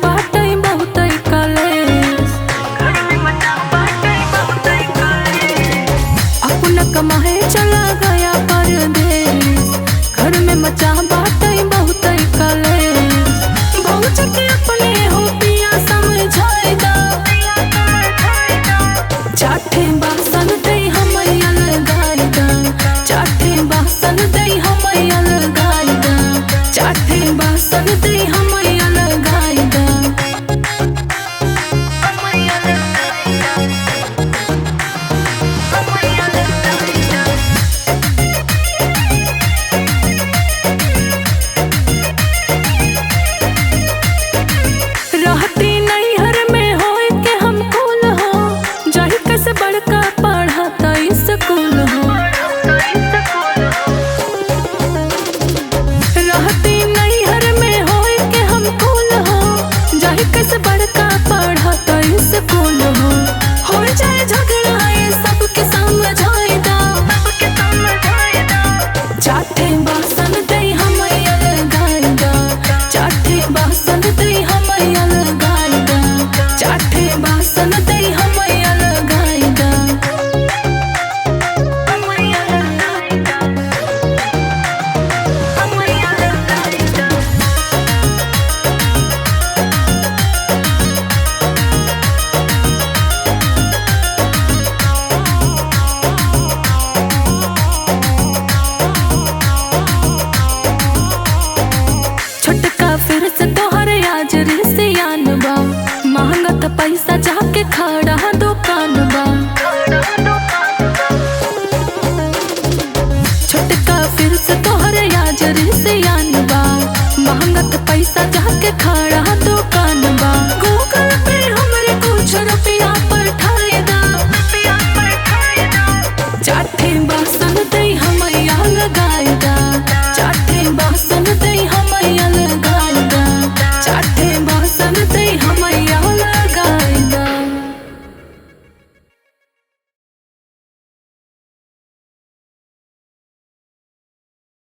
बाटे बहुत कलेस। अपना कमाए चला गया परदेस, घर में मचा बाटे बहुत कलेस। भौज के अपने हो पिया समझाए दा, चाटे बासन दे हम अलगाई दा, चाटे बासन दे हम अलगाई दा, चाटे बासन दे हम अलगाई दा। रहती नैहर में होए के हम कुल हो, जाहि कैसे बड़का पढ़ता स्कूल हो। रहती नैहर में होए के हम कुल हो, जाहि कैसे बड़का पढ़ता स्कूल हो जाए झगड़ा ये सबके समझाए दा, चाटे बासन दे हम अलगाई दा, चाटे बासन दे हम अलगाई दा, चाटे बासन दे हम अलगाई दा। छोटका फिर से तोहर आज रिसियान बा, महंगत पैसा जाके खड़ा दुकान बा। छोटका फिर से तोहर आज रिसियान बा, महंगत पैसा जाके खड़ा दुकान